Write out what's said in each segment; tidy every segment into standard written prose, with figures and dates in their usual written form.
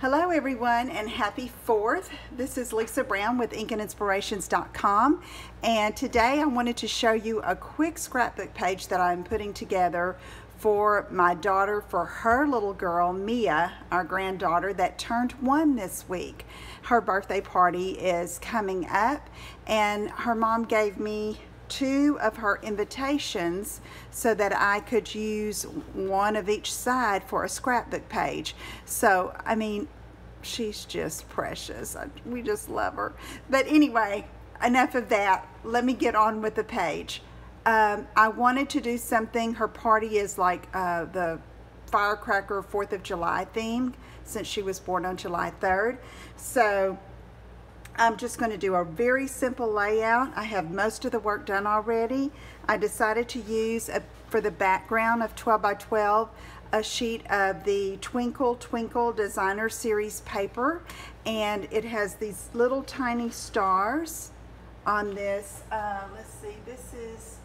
Hello everyone and happy 4th. This is Lisa Brown with InkandInspirations.com, and today I wanted to show you a quick scrapbook page that I'm putting together for my daughter, for her little girl Mia, our granddaughter that turned 1 this week. Her birthday party is coming up and her mom gave me 2 of her invitations so that I could use one of each side for a scrapbook page. So, I mean, she's just precious. We just love her. But anyway, enough of that. Let me get on with the page. I wanted to do something. Her party is like the firecracker 4th of July theme, since she was born on July 3rd. So I'm just going to do a very simple layout. I have most of the work done already. I decided to use, for the background of 12 by 12, a sheet of the Twinkle Twinkle Designer Series paper, and it has these little tiny stars on this. Let's see, this is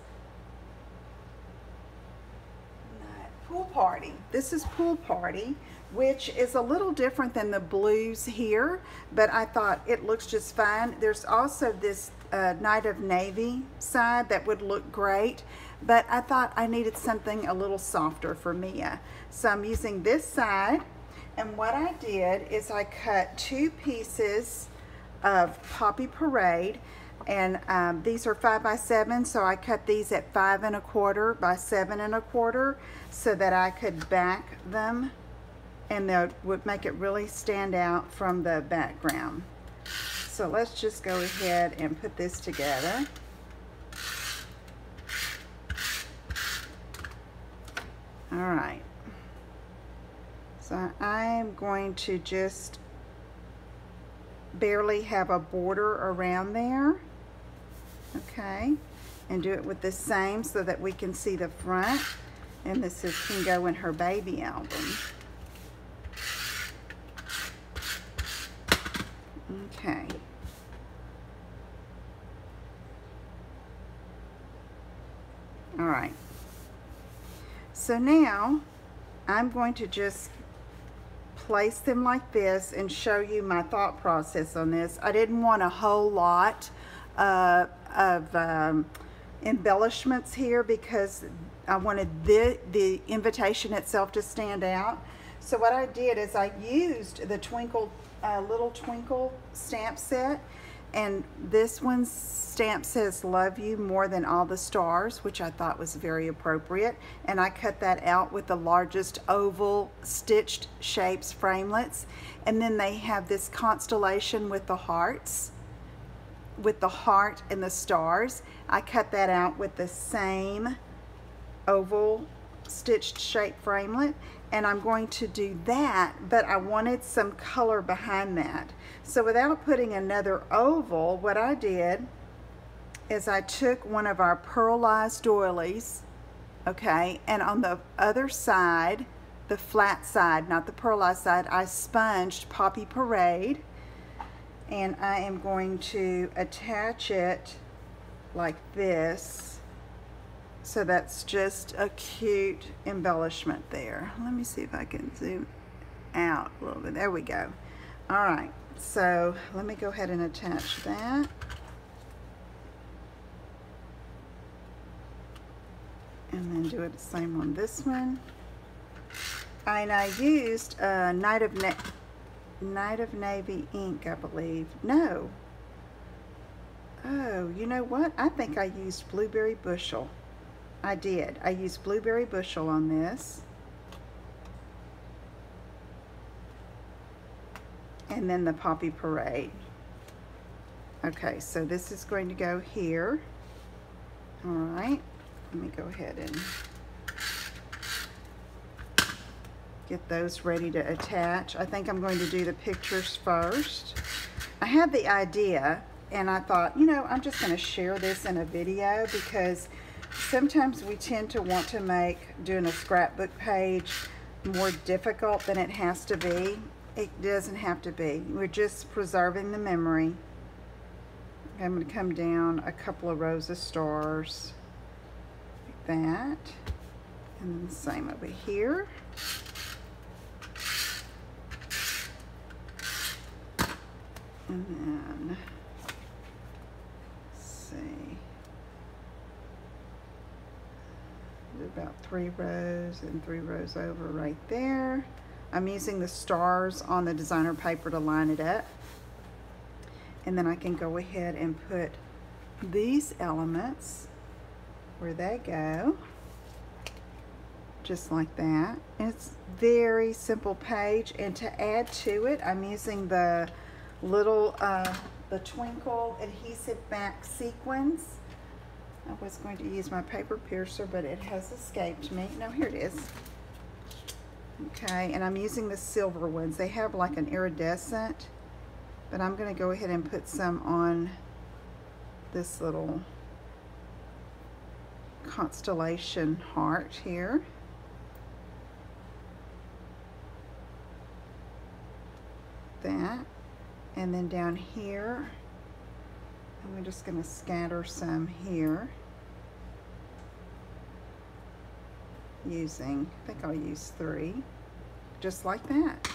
Pool Party. This is Pool Party, which is a little different than the blues here, but I thought it looks just fine. There's also this Night of Navy side that would look great, but I thought I needed something a little softer for Mia. So I'm using this side, and what I did is I cut 2 pieces of Poppy Parade, and these are 5 by 7, so I cut these at 5 1/4 by 7 1/4 so that I could back them, and that would make it really stand out from the background. So let's just go ahead and put this together. All right. So I'm going to just barely have a border around there. Okay. And do it with the same so that we can see the front. And this can go in her baby album. Okay. All right. So now I'm going to just place them like this and show you my thought process on this. I didn't want a whole lot of embellishments here because I wanted the invitation itself to stand out. So what I did is I used the Little Twinkle stamp set, and this one's stamp says "Love You More Than All the Stars," which I thought was very appropriate, and I cut that out with the largest oval stitched shapes framelits. And then they have this constellation with the hearts, with the heart and the stars. I cut that out with the same oval stitched shape framelit, and I'm going to do that, but I wanted some color behind that. So without putting another oval, what I did is I took one of our pearlized doilies, okay, and on the other side, the flat side, not the pearlized side, I sponged Poppy Parade, and I am going to attach it like this. So that's just a cute embellishment there. Let me see if I can zoom out a little bit. There we go. All right, so let me go ahead and attach that. And then do it the same on this one. And I used Night of Navy ink, I believe. No. Oh, you know what? I think I used Blueberry Bushel. I did. I used Blueberry Bushel on this. And then the Poppy Parade. Okay, so this is going to go here. All right. Let me go ahead and get those ready to attach. I think I'm going to do the pictures first. I had the idea, and I thought, you know, I'm just going to share this in a video because sometimes we tend to want to make doing a scrapbook page more difficult than it has to be. It doesn't have to be. We're just preserving the memory. I'm going to come down a couple of rows of stars like that, and then the same over here. And then, let's see, do about 3 rows and 3 rows over right there. I'm using the stars on the designer paper to line it up. And then I can go ahead and put these elements where they go, just like that. It's very simple page, and to add to it, I'm using the little the twinkle adhesive back sequins. I was going to use my paper piercer, but it has escaped me. No, here it is. Okay, and I'm using the silver ones. They have like an iridescent, but I'm going to go ahead and put some on this little constellation heart here. That, and then down here, I'm just going to scatter some here using, I think I'll use 3, just like that.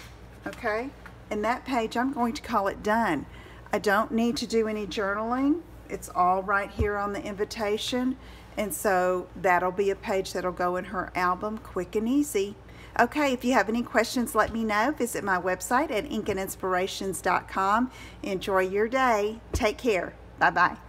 Okay, and that page, I'm going to call it done. I don't need to do any journaling. It's all right here on the invitation, and so that'll be a page that'll go in her album quick and easy. Okay, if you have any questions, let me know. Visit my website at inkandinspirations.com. Enjoy your day. Take care. Bye-bye.